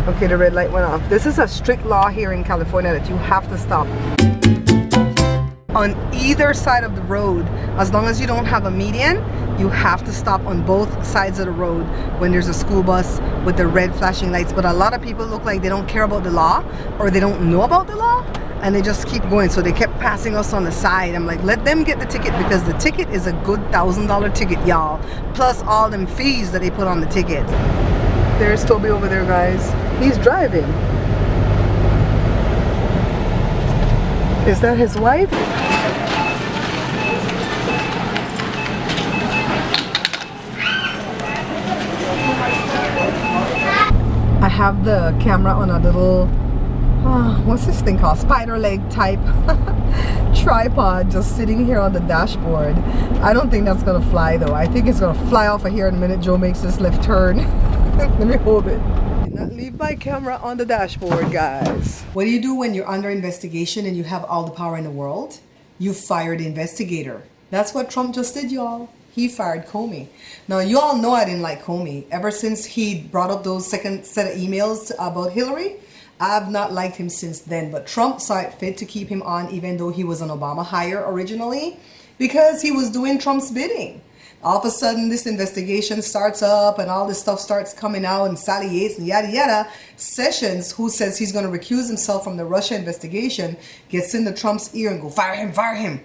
Okay, the red light went off. This is a strict law here in California that you have to stop on either side of the road. As long as you don't have a median, you have to stop on both sides of the road when there's a school bus with the red flashing lights. But a lot of people look like they don't care about the law, or they don't know about the law, and they just keep going. So they kept passing us on the side. I'm like, let them get the ticket, because the ticket is a good $1,000 ticket, y'all, plus all them fees that they put on the ticket. There's Toby over there, guys. He's driving. Is that his wife? I have the camera on a little, what's this thing called? Spider leg type tripod, just sitting here on the dashboard. I don't think that's gonna fly though. I think it's gonna fly off of here in a minute Joe makes this left turn. Let me hold it. Did not leave my camera on the dashboard, guys. What do you do when you're under investigation and you have all the power in the world? You fire the investigator. That's what Trump just did, y'all. He fired Comey. Now, you all know I didn't like Comey. Ever since he brought up those second set of emails about Hillary, I've not liked him since then. But Trump saw it fit to keep him on, even though he was an Obama hire originally, because he was doing Trump's bidding. All of a sudden, this investigation starts up and all this stuff starts coming out, and Sally Yates and yada yada. Sessions, who says he's going to recuse himself from the Russia investigation, gets into Trump's ear and go, fire him, fire him.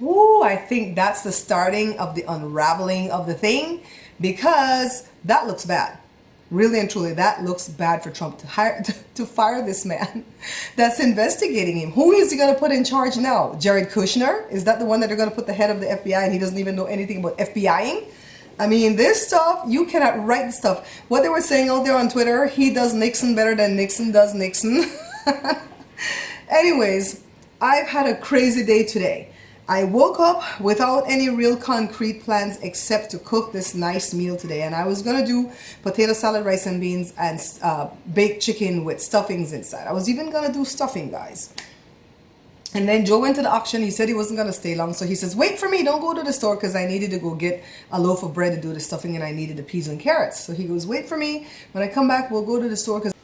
Ooh, I think that's the starting of the unraveling of the thing, because that looks bad. Really and truly, that looks bad for Trump to fire this man that's investigating him. Who is he going to put in charge now? Jared Kushner? Is that the one that they're going to put the head of the FBI, and he doesn't even know anything about FBIing? I mean, this stuff, you cannot write the stuff. What they were saying out there on Twitter, he does Nixon better than Nixon does Nixon. Anyways, I've had a crazy day today. I woke up without any real concrete plans except to cook this nice meal today. And I was going to do potato salad, rice and beans, and baked chicken with stuffings inside. I was even going to do stuffing, guys. And then Joe went to the auction. He said he wasn't going to stay long. So he says, wait for me. Don't go to the store, because I needed to go get a loaf of bread to do the stuffing, and I needed the peas and carrots. So he goes, wait for me. When I come back, we'll go to the store, because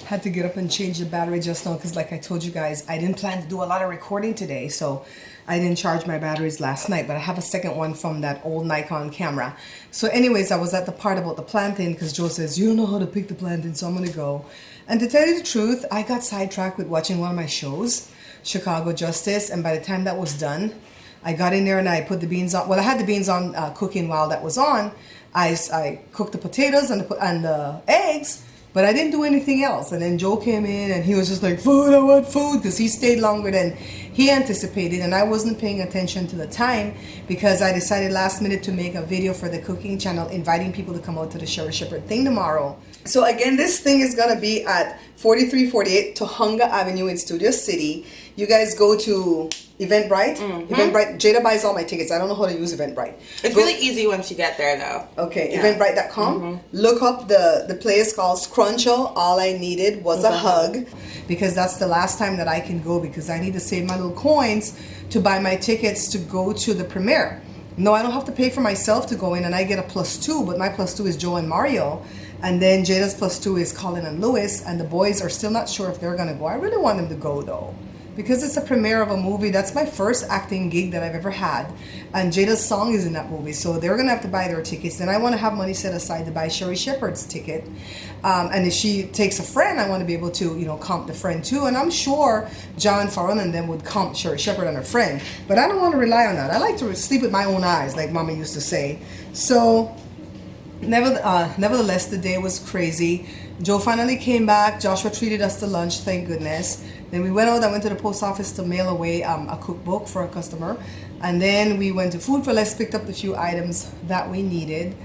I had to get up and change the battery just now, because like I told you guys, I didn't plan to do a lot of recording today. So I didn't charge my batteries last night, but I have a second one from that old Nikon camera. So anyways, I was at the part about the plantain, because Joe says, you don't know how to pick the plantain, so I'm going to go. And to tell you the truth, I got sidetracked with watching one of my shows, Chicago Justice, and by the time that was done, I got in there and I put the beans on. Well, I had the beans on cooking while that was on. I cooked the potatoes and the eggs, but I didn't do anything else. And then Joe came in and he was just like, food, I want food, because he stayed longer than he anticipated, and I wasn't paying attention to the time, because I decided last minute to make a video for the cooking channel inviting people to come out to the Sherry Shepherd thing tomorrow. So again, this thing is going to be at 4348 Tohunga Avenue in Studio City. You guys go to Eventbrite. Eventbrite. Jada buys all my tickets. I don't know how to use Eventbrite. It's really easy once you get there, though. Okay, yeah. Eventbrite.com. Look up the place called Scrunchel. All I needed was a hug, because that's the last time that I can go, because I need to save my little coins to buy my tickets to go to the premiere. No, I don't have to pay for myself to go in, and I get a +2, but my +2 is Joe and Mario. And then Jada's +2 is Colin and Lewis, and the boys are still not sure if they're going to go. I really want them to go, though, because it's a premiere of a movie. That's my first acting gig that I've ever had, and Jada's song is in that movie, so they're going to have to buy their tickets. Then I want to have money set aside to buy Sherry Shepherd's ticket, and if she takes a friend, I want to be able to, you know, comp the friend too. And I'm sure John Farron and them would comp Sherry Shepherd and her friend, but I don't want to rely on that. I like to sleep with my own eyes, like Mama used to say. So nevertheless, the day was crazy. Joe finally came back. Joshua treated us to lunch, thank goodness. Then we went out. I went to the post office to mail away a cookbook for a customer. And then we went to Food for Less, picked up the few items that we needed.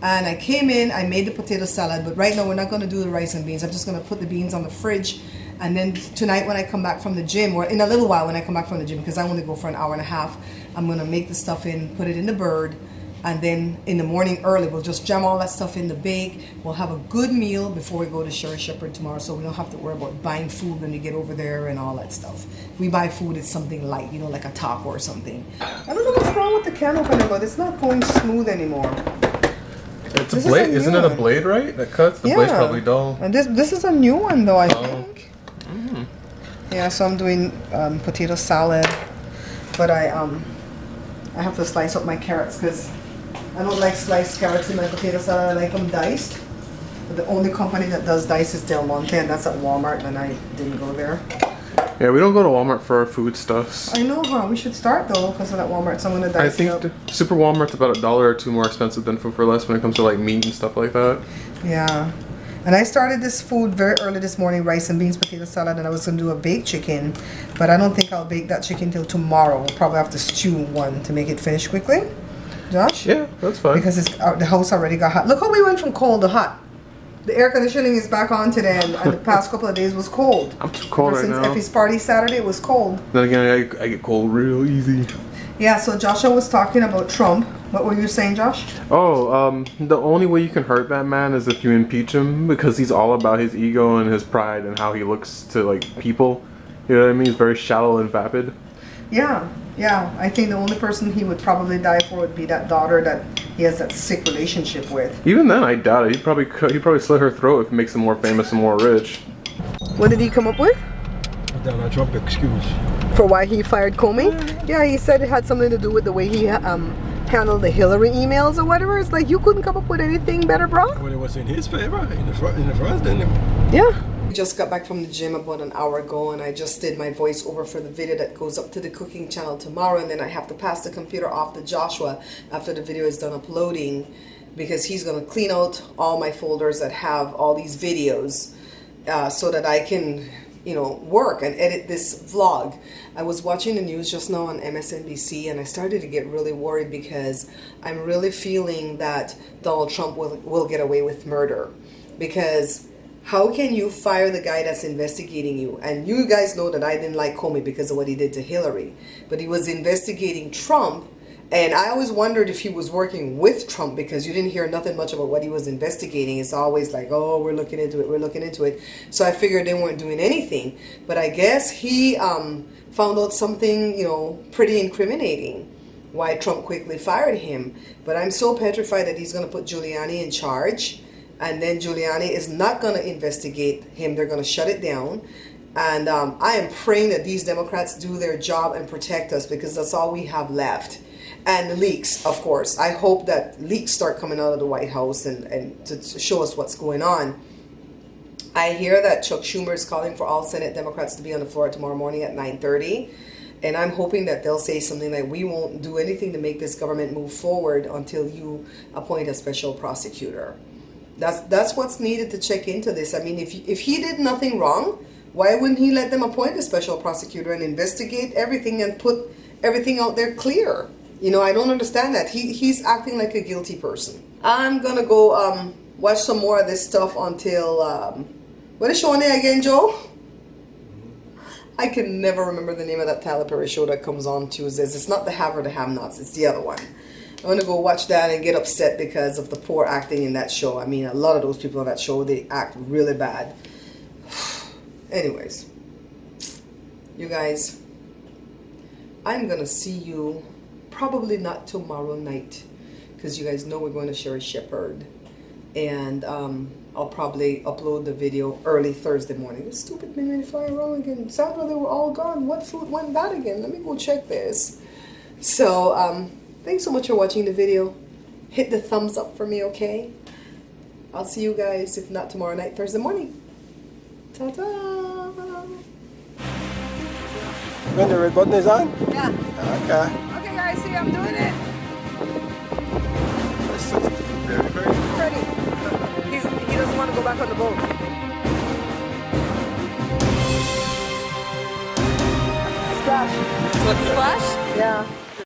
And I came in, I made the potato salad, but right now we're not going to do the rice and beans. I'm just going to put the beans on the fridge. And then tonight when I come back from the gym, or in a little while when I come back from the gym, because I want to go for an hour and a half, I'm going to make the stuff in, put it in the bird. And then in the morning early, we'll just jam all that stuff in the bake. We'll have a good meal before we go to Sherry Shepherd tomorrow, so we don't have to worry about buying food when we get over there and all that stuff. If we buy food, it's something light, you know, like a taco or something. I don't know what's wrong with the can opener, but it's not going smooth anymore. It's This blade. is Isn't it a blade, right? That cuts. The blade's probably dull. And this is a new one though, I Oh. think. Yeah, so I'm doing potato salad, but I have to slice up my carrots because I don't like sliced carrots in my potato salad. I like them diced. But the only company that does dice is Del Monte, and that's at Walmart, and I didn't go there. Yeah, we don't go to Walmart for our foodstuffs. I know, huh? We should start though, because of that Walmart. So I'm gonna dice I think it up. Super Walmart's about $1 or $2 more expensive than Food for Less when it comes to like meat and stuff like that. Yeah. And I started this food very early this morning, rice and beans, potato salad, and I was going to do a baked chicken. But I don't think I'll bake that chicken till tomorrow. We'll probably have to stew one to make it finish quickly. Josh? Yeah, that's fine. Because the house already got hot. Look how we went from cold to hot. The air conditioning is back on today, and the past couple of days was cold. I'm too cold right now. Since Effie's party Saturday, it was cold. Then again, I get cold real easy. Yeah, so Joshua was talking about Trump. What were you saying, Josh? Oh, the only way you can hurt that man is if you impeach him, because he's all about his ego and his pride and how he looks to like people. You know what I mean? He's very shallow and vapid. Yeah, yeah. I think the only person he would probably die for would be that daughter that he has that sick relationship with. Even then, I doubt it. He'd probably slit her throat if it makes him more famous and more rich. What did he come up with? Donald Trump excuse. For why he fired Comey? Yeah, he said it had something to do with the way he handled the Hillary emails or whatever. It's like you couldn't come up with anything better, bro. Well, it was in his favor in the first, didn't it? Yeah. We just got back from the gym about an hour ago, and I just did my voiceover for the video that goes up to the cooking channel tomorrow, and then I have to pass the computer off to Joshua after the video is done uploading, because he's going to clean out all my folders that have all these videos so that I can, you know, work and edit this vlog. I was watching the news just now on MSNBC, and I started to get really worried because I'm really feeling that Donald Trump will get away with murder. Because how can you fire the guy that's investigating you? And you guys know that I didn't like Comey because of what he did to Hillary, but he was investigating Trump. And I always wondered if he was working with Trump, because you didn't hear nothing much about what he was investigating. It's always like, oh, we're looking into it, we're looking into it. So I figured they weren't doing anything. But I guess he found out something, you know, pretty incriminating, why Trump quickly fired him. But I'm so petrified that he's going to put Giuliani in charge, and then Giuliani is not going to investigate him. They're going to shut it down. And I am praying that these Democrats do their job and protect us, because that's all we have left. And the leaks, of course. I hope that leaks start coming out of the White House and to show us what's going on. I hear that Chuck Schumer is calling for all Senate Democrats to be on the floor tomorrow morning at 9:30. And I'm hoping that they'll say something like, we won't do anything to make this government move forward until you appoint a special prosecutor. That's what's needed to check into this. I mean, if he did nothing wrong, why wouldn't he let them appoint a special prosecutor and investigate everything and put everything out there clear? You know, I don't understand that. He's acting like a guilty person. I'm gonna go watch some more of this stuff until what is showing there again, Joe? I can never remember the name of that Tyler Perry show that comes on Tuesdays. It's not the Have or the Have-Nots. It's the other one. I'm going to go watch that and get upset because of the poor acting in that show. I mean, a lot of those people on that show, they act really bad. Anyways, you guys, I'm going to see you probably not tomorrow night, because you guys know we're going to Sherry Shepherd. And I'll probably upload the video early Thursday morning. This stupid made me fly around again. Sandra, they were all gone. What food went bad again? Let me go check this. So, thanks so much for watching the video. Hit the thumbs up for me, okay? I'll see you guys, if not tomorrow night, Thursday morning. Ta-ta! When the red button is on? Yeah. Okay. Okay, guys, see, I'm doing it. Ready. He doesn't want to go back on the boat. Splash. What's the splash? Yeah.